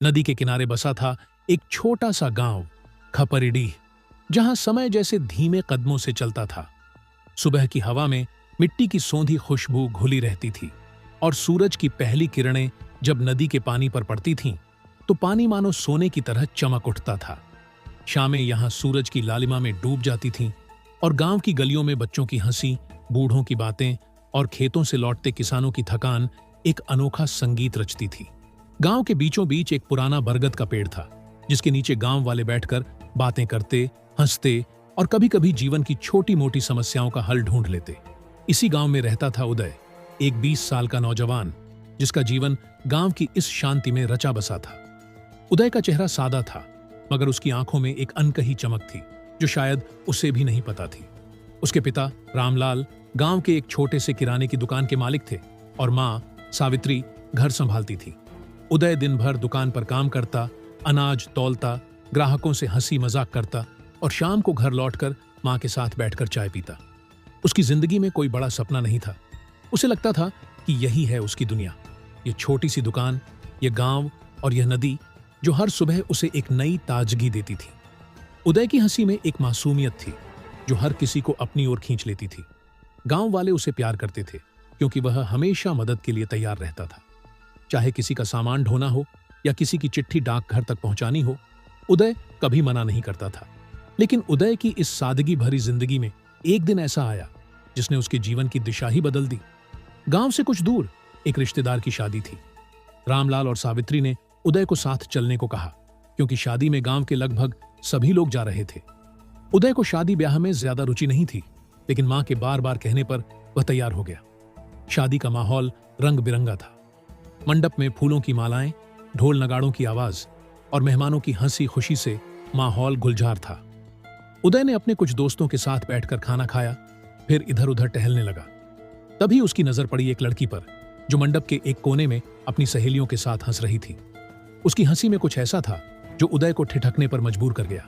नदी के किनारे बसा था एक छोटा सा गांव, खपरिडीह, जहां समय जैसे धीमे कदमों से चलता था। सुबह की हवा में मिट्टी की सौंधी खुशबू घुली रहती थी और सूरज की पहली किरणें जब नदी के पानी पर पड़ती थीं, तो पानी मानो सोने की तरह चमक उठता था। शामें यहां सूरज की लालिमा में डूब जाती थीं और गांव की गलियों में बच्चों की हंसी, बूढ़ों की बातें और खेतों से लौटते किसानों की थकान एक अनोखा संगीत रचती थी। गांव के बीचों बीच एक पुराना बरगद का पेड़ था, जिसके नीचे गांव वाले बैठकर बातें करते, हंसते और कभी-कभी जीवन की छोटी-मोटी समस्याओं का हल ढूंढ लेते। इसी गांव में रहता था उदय, एक 20 साल का नौजवान, जिसका जीवन गांव की इस शांति में रचा बसा था। उदय का चेहरा सादा था, मगर उसकी आंखों में एक अनकही चमक थी, जो शायद उसे भी नहीं पता थी। उसके पिता रामलाल गांव के एक छोटे से किराने की दुकान के मालिक थे और मां सावित्री घर संभालती थी। उदय दिन भर दुकान पर काम करता, अनाज तौलता, ग्राहकों से हंसी मजाक करता और शाम को घर लौटकर मां के साथ बैठकर चाय पीता। उसकी जिंदगी में कोई बड़ा सपना नहीं था। उसे लगता था कि यही है उसकी दुनिया, ये छोटी सी दुकान, ये गांव और यह नदी जो हर सुबह उसे एक नई ताजगी देती थी। उदय की हंसी में एक मासूमियत थी जो हर किसी को अपनी ओर खींच लेती थी। गांव वाले उसे प्यार करते थे क्योंकि वह हमेशा मदद के लिए तैयार रहता था। चाहे किसी का सामान ढोना हो या किसी की चिट्ठी डाकघर तक पहुंचानी हो, उदय कभी मना नहीं करता था। लेकिन उदय की इस सादगी भरी जिंदगी में एक दिन ऐसा आया जिसने उसके जीवन की दिशा ही बदल दी। गांव से कुछ दूर एक रिश्तेदार की शादी थी। रामलाल और सावित्री ने उदय को साथ चलने को कहा, क्योंकि शादी में गांव के लगभग सभी लोग जा रहे थे। उदय को शादी ब्याह में ज्यादा रुचि नहीं थी, लेकिन मां के बार बार कहने पर वह तैयार हो गया। शादी का माहौल रंग बिरंगा था। मंडप में फूलों की मालाएं, ढोल नगाड़ों की आवाज और मेहमानों की हंसी खुशी से माहौल गुलजार था। उदय ने अपने कुछ दोस्तों के साथ बैठकर खाना खाया, फिर इधर उधर टहलने लगा। तभी उसकी नजर पड़ी एक लड़की पर, जो मंडप के एक कोने में अपनी सहेलियों के साथ हंस रही थी। उसकी हंसी में कुछ ऐसा था जो उदय को ठिठकने पर मजबूर कर गया।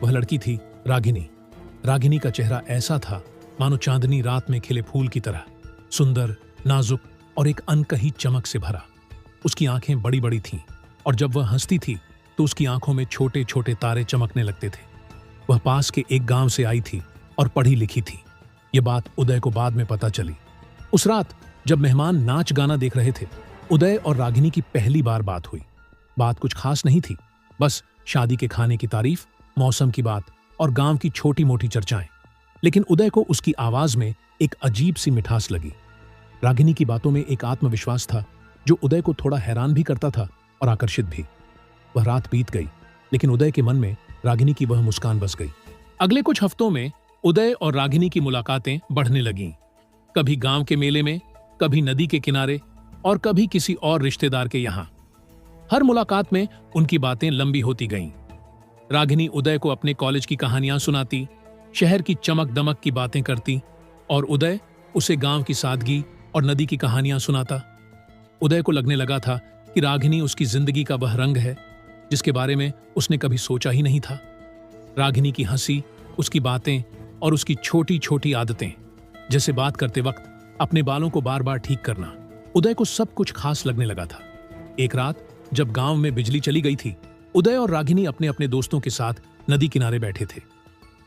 वह लड़की थी रागिनी। रागिनी का चेहरा ऐसा था मानो चांदनी रात में खिले फूल की तरह, सुंदर, नाजुक और एक अनकही चमक से भरा। उसकी आंखें बड़ी बड़ी थीं और जब वह हंसती थी तो उसकी आंखों में छोटे छोटे तारे चमकने लगते थे। वह पास के एक गांव से आई थी और पढ़ी लिखी थी। यह बात उदय को बाद में पता चली। उस रात जब मेहमान नाच गाना देख रहे थे, उदय और रागिनी की पहली बार बात हुई। बात कुछ खास नहीं थी, बस शादी के खाने की तारीफ, मौसम की बात और गांव की छोटी मोटी चर्चाएं। लेकिन उदय को उसकी आवाज में एक अजीब सी मिठास लगी। रागिनी की बातों में एक आत्मविश्वास था जो उदय को थोड़ा हैरान भी करता था और आकर्षित भी। वह रात बीत गई, लेकिन उदय के मन में रागिनी की वह मुस्कान बस गई। अगले कुछ हफ्तों में उदय और रागिनी की मुलाकातें बढ़ने लगीं। कभी गांव के मेले में, कभी नदी के किनारे और कभी किसी और रिश्तेदार के यहां। हर मुलाकात में उनकी बातें लंबी होती गईं। रागिनी उदय को अपने कॉलेज की कहानियां सुनाती, शहर की चमक दमक की बातें करती और उदय उसे गांव की सादगी और नदी की कहानियां सुनाता। उदय को लगने लगा था कि रागिनी उसकी जिंदगी का वह रंग है जिसके बारे में उसने कभी सोचा ही नहीं था। रागिनी की हंसी, उसकी बातें और उसकी छोटी छोटी आदतें, जैसे बात करते वक्त अपने बालों को बार बार ठीक करना, उदय को सब कुछ खास लगने लगा था। एक रात जब गांव में बिजली चली गई थी, उदय और रागिनी अपने अपने दोस्तों के साथ नदी किनारे बैठे थे।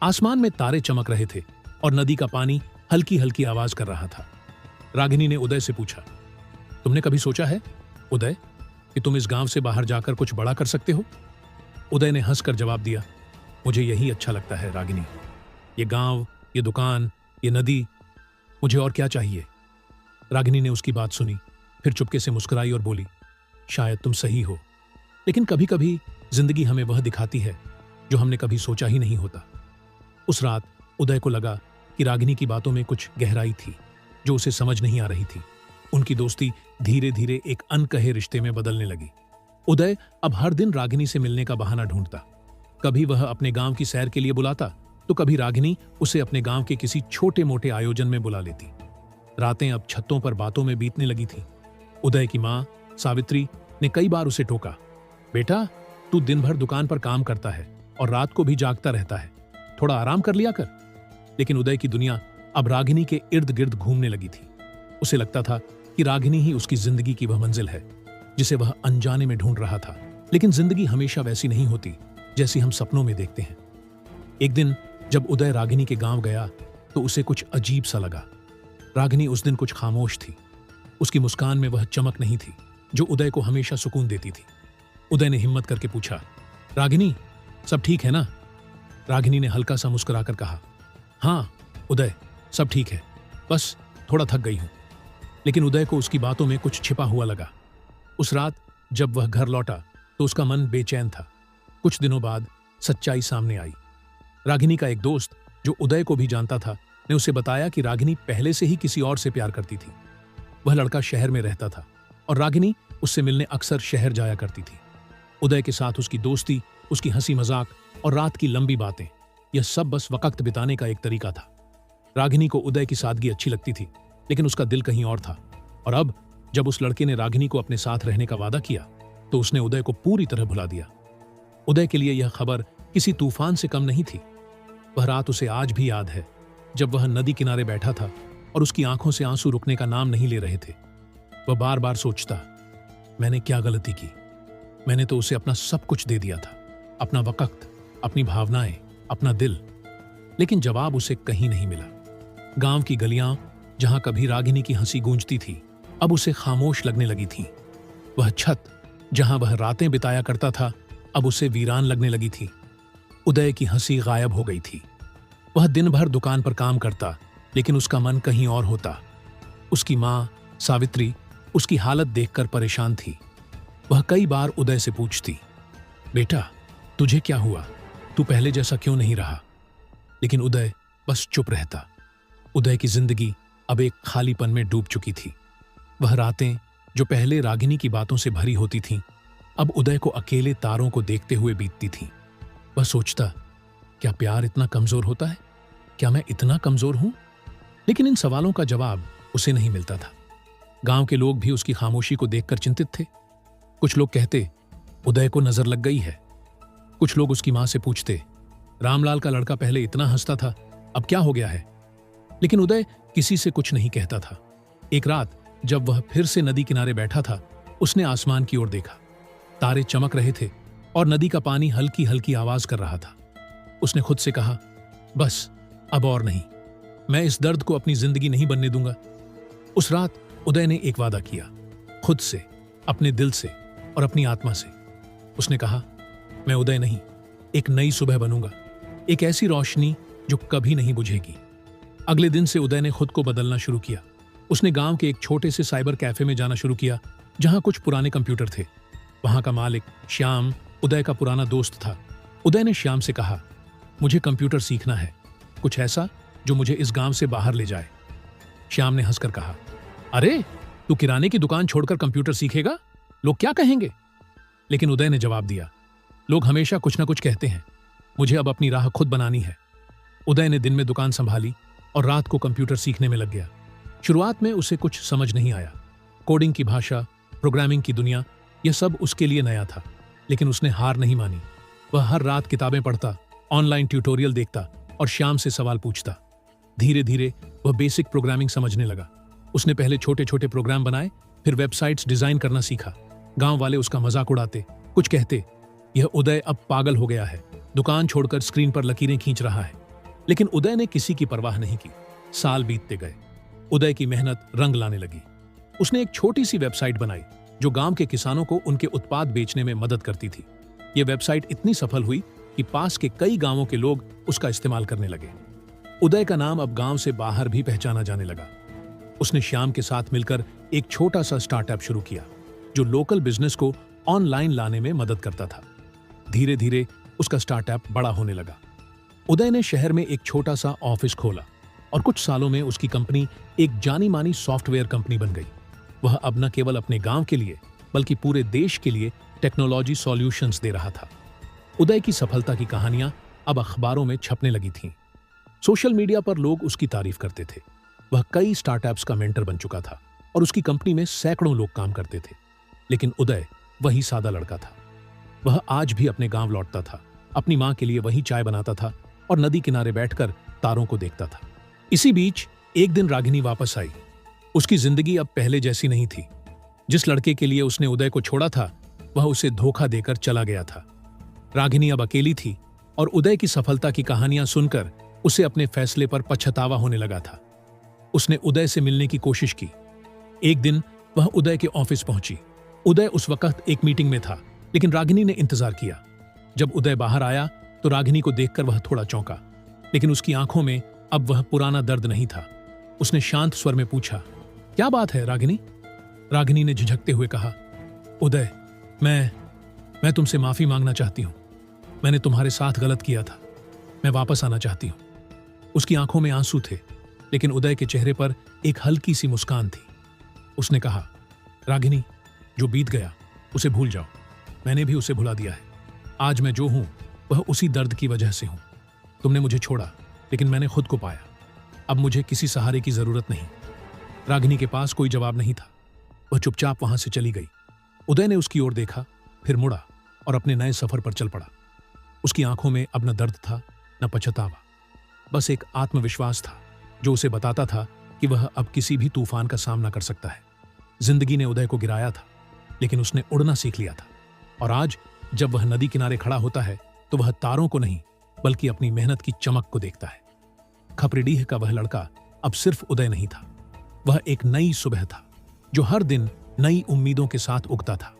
आसमान में तारे चमक रहे थे और नदी का पानी हल्की हल्की आवाज कर रहा था। रागिनी ने उदय से पूछा, तुमने कभी सोचा है उदय कि तुम इस गांव से बाहर जाकर कुछ बड़ा कर सकते हो? उदय ने हंसकर जवाब दिया, मुझे यही अच्छा लगता है रागिनी। ये गांव, ये दुकान, ये नदी, मुझे और क्या चाहिए? रागिनी ने उसकी बात सुनी, फिर चुपके से मुस्कुराई और बोली, शायद तुम सही हो, लेकिन कभी कभी जिंदगी हमें वह दिखाती है जो हमने कभी सोचा ही नहीं होता। उस रात उदय को लगा कि रागिनी की बातों में कुछ गहराई थी जो उसे समझ नहीं आ रही थी। उनकी दोस्ती धीरे धीरे एक अनकहे रिश्ते में बदलने लगी। उदय अब हर दिन रागिनी से मिलने का बहाना ढूंढता। कभी वह अपने गांव की सैर के लिए बुलाता, तो कभी रागिनी उसे अपने गांव के किसी छोटे मोटे आयोजन में बुला लेती। रातें अब छतों पर बातों में बीतने लगी थी। उदय की मां सावित्री ने कई बार उसे टोका, बेटा तू दिन भर दुकान पर काम करता है और रात को भी जागता रहता है, थोड़ा आराम कर लिया कर। लेकिन उदय की दुनिया अब रागिनी के इर्द गिर्द घूमने लगी थी। उसे लगता था कि रागिनी ही उसकी जिंदगी की वह मंजिल है जिसे वह अनजाने में ढूंढ रहा था। लेकिन जिंदगी हमेशा वैसी नहीं होती जैसी हम सपनों में देखते हैं। एक दिन जब उदय रागिनी के गांव गया तो उसे कुछ अजीब सा लगा। रागिनी उस दिन कुछ खामोश थी। उसकी मुस्कान में वह चमक नहीं थी जो उदय को हमेशा सुकून देती थी। उदय ने हिम्मत करके पूछा, रागिनी, सब ठीक है ना? रागिनी ने हल्का सा मुस्कुराकर कहा, हाँ उदय, सब ठीक है, बस थोड़ा थक गई हूं। लेकिन उदय को उसकी बातों में कुछ छिपा हुआ लगा। उस रात जब वह घर लौटा तो उसका मन बेचैन था। कुछ दिनों बाद सच्चाई सामने आई। रागिनी का एक दोस्त जो उदय को भी जानता था ने उसे बताया कि रागिनी पहले से ही किसी और से प्यार करती थी। वह लड़का शहर में रहता था और रागिनी उससे मिलने अक्सर शहर जाया करती थी। उदय के साथ उसकी दोस्ती, उसकी हंसी मजाक और रात की लंबी बातें, यह सब बस वक्त बिताने का एक तरीका था। रागिनी को उदय की सादगी अच्छी लगती थी, लेकिन उसका दिल कहीं और था। और अब जब उस लड़के ने रागिनी को अपने साथ रहने का वादा किया तो उसने उदय को पूरी तरह भुला दिया। उदय के लिए यह खबर किसी तूफान से कम नहीं थी। वह रात उसे आज भी याद है जब वह नदी किनारे बैठा था और उसकी आंखों से आंसू रुकने का नाम नहीं ले रहे थे। वह बार बार सोचता, मैंने क्या गलती की? मैंने तो उसे अपना सब कुछ दे दिया था, अपना वक्त, अपनी भावनाएं, अपना दिल। लेकिन जवाब उसे कहीं नहीं मिला। गांव की गलियां जहां कभी रागिनी की हंसी गूंजती थी अब उसे खामोश लगने लगी थी। वह छत जहां वह रातें बिताया करता था अब उसे वीरान लगने लगी थी। उदय की हंसी गायब हो गई थी। वह दिन भर दुकान पर काम करता, लेकिन उसका मन कहीं और होता। उसकी मां सावित्री उसकी हालत देखकर परेशान थी। वह कई बार उदय से पूछती, बेटा तुझे क्या हुआ? तू पहले जैसा क्यों नहीं रहा? लेकिन उदय बस चुप रहता। उदय की जिंदगी अब एक खालीपन में डूब चुकी थी। वह रातें जो पहले रागिनी की बातों से भरी होती थीं, अब उदय को अकेले तारों को देखते हुए बीतती थीं। वह सोचता, क्या प्यार इतना कमजोर होता है? क्या मैं इतना कमजोर हूं? लेकिन इन सवालों का जवाब उसे नहीं मिलता था। गांव के लोग भी उसकी खामोशी को देखकर चिंतित थे। कुछ लोग कहते, उदय को नजर लग गई है। कुछ लोग उसकी मां से पूछते, रामलाल का लड़का पहले इतना हंसता था, अब क्या हो गया है? लेकिन उदय किसी से कुछ नहीं कहता था। एक रात जब वह फिर से नदी किनारे बैठा था, उसने आसमान की ओर देखा। तारे चमक रहे थे और नदी का पानी हल्की हल्की आवाज कर रहा था। उसने खुद से कहा, बस अब और नहीं, मैं इस दर्द को अपनी जिंदगी नहीं बनने दूंगा। उस रात उदय ने एक वादा किया, खुद से, अपने दिल से और अपनी आत्मा से। उसने कहा, मैं उदय नहीं, एक नई सुबह बनूंगा, एक ऐसी रोशनी जो कभी नहीं बुझेगी। अगले दिन से उदय ने खुद को बदलना शुरू किया। उसने गांव के एक छोटे से साइबर कैफे में जाना शुरू किया जहां कुछ पुराने कंप्यूटर थे। वहां का मालिक श्याम उदय का पुराना दोस्त था। उदय ने श्याम से कहा, मुझे कंप्यूटर सीखना है, कुछ ऐसा जो मुझे इस गांव से बाहर ले जाए। श्याम ने हंसकर कहा, अरे तू किराने की दुकान छोड़कर कंप्यूटर सीखेगा? लोग क्या कहेंगे? लेकिन उदय ने जवाब दिया, लोग हमेशा कुछ ना कुछ कहते हैं, मुझे अब अपनी राह खुद बनानी है। उदय ने दिन में दुकान संभाली और रात को कंप्यूटर सीखने में लग गया। शुरुआत में उसे कुछ समझ नहीं आया। कोडिंग की भाषा, प्रोग्रामिंग की दुनिया, यह सब उसके लिए नया था। लेकिन उसने हार नहीं मानी। वह हर रात किताबें पढ़ता, ऑनलाइन ट्यूटोरियल देखता और श्याम से सवाल पूछता। धीरे धीरे वह बेसिक प्रोग्रामिंग समझने लगा। उसने पहले छोटे छोटे प्रोग्राम बनाए, फिर वेबसाइट्स डिजाइन करना सीखा। गांव वाले उसका मजाक उड़ाते, कुछ कहते, यह उदय अब पागल हो गया है, दुकान छोड़कर स्क्रीन पर लकीरें खींच रहा है। लेकिन उदय ने किसी की परवाह नहीं की। साल बीतते गए। उदय की मेहनत रंग लाने लगी। उसने एक छोटी सी वेबसाइट बनाई जो गांव के किसानों को उनके उत्पाद बेचने में मदद करती थी। यह वेबसाइट इतनी सफल हुई कि पास के कई गांवों के लोग उसका इस्तेमाल करने लगे। उदय का नाम अब गांव से बाहर भी पहचाना जाने लगा। उसने श्याम के साथ मिलकर एक छोटा सा स्टार्टअप शुरू किया जो लोकल बिजनेस को ऑनलाइन लाने में मदद करता था। धीरे धीरे उसका स्टार्टअप बड़ा होने लगा। उदय ने शहर में एक छोटा सा ऑफिस खोला और कुछ सालों में उसकी कंपनी एक जानी मानी सॉफ्टवेयर कंपनी बन गई। वह अब न केवल अपने गांव के लिए बल्कि पूरे देश के लिए टेक्नोलॉजी सॉल्यूशंस दे रहा था। उदय की सफलता की कहानियां अब अखबारों में छपने लगी थीं। सोशल मीडिया पर लोग उसकी तारीफ करते थे। वह कई स्टार्टअप्स का मेंटर बन चुका था और उसकी कंपनी में सैकड़ों लोग काम करते थे। लेकिन उदय वही सादा लड़का था। वह आज भी अपने गांव लौटता था, अपनी मां के लिए वही चाय बनाता था और नदी किनारे बैठकर तारों को देखता था। इसी बीच एक दिन रागिनी वापस आई। उसकी जिंदगी अब पहले जैसी नहीं थी। जिस लड़के के लिए उसने उदय को छोड़ा था, वह उसे धोखा देकर चला गया था। रागिनी अब अकेली थी और उदय की सफलता की कहानियां सुनकर उसे अपने फैसले पर पछतावा होने लगा था। उसने उदय से मिलने की कोशिश की। एक दिन वह उदय के ऑफिस पहुंची। उदय उस वक्त एक मीटिंग में था, लेकिन रागिनी ने इंतजार किया। जब उदय बाहर आया तो रागिनी को देखकर वह थोड़ा चौंका, लेकिन उसकी आंखों में अब वह पुराना दर्द नहीं था। उसने शांत स्वर में पूछा, क्या बात है रागिनी? रागिनी ने झिझकते हुए कहा, उदय, मैं तुमसे माफी मांगना चाहती हूं। मैंने तुम्हारे साथ गलत किया था। मैं वापस आना चाहती हूं। उसकी आंखों में आंसू थे, लेकिन उदय के चेहरे पर एक हल्की सी मुस्कान थी। उसने कहा, रागिनी, जो बीत गया उसे भूल जाओ। मैंने भी उसे भुला दिया है। आज मैं जो हूं वह उसी दर्द की वजह से हूं। तुमने मुझे छोड़ा, लेकिन मैंने खुद को पाया। अब मुझे किसी सहारे की जरूरत नहीं। रागिनी के पास कोई जवाब नहीं था। वह चुपचाप वहां से चली गई। उदय ने उसकी ओर देखा, फिर मुड़ा और अपने नए सफर पर चल पड़ा। उसकी आंखों में अब न दर्द था, न पछतावा, बस एक आत्मविश्वास था जो उसे बताता था कि वह अब किसी भी तूफान का सामना कर सकता है। जिंदगी ने उदय को गिराया था, लेकिन उसने उड़ना सीख लिया था। और आज जब वह नदी किनारे खड़ा होता है तो वह तारों को नहीं, बल्कि अपनी मेहनत की चमक को देखता है। खपरीडीह का वह लड़का अब सिर्फ उदय नहीं था, वह एक नई सुबह था जो हर दिन नई उम्मीदों के साथ उगता था।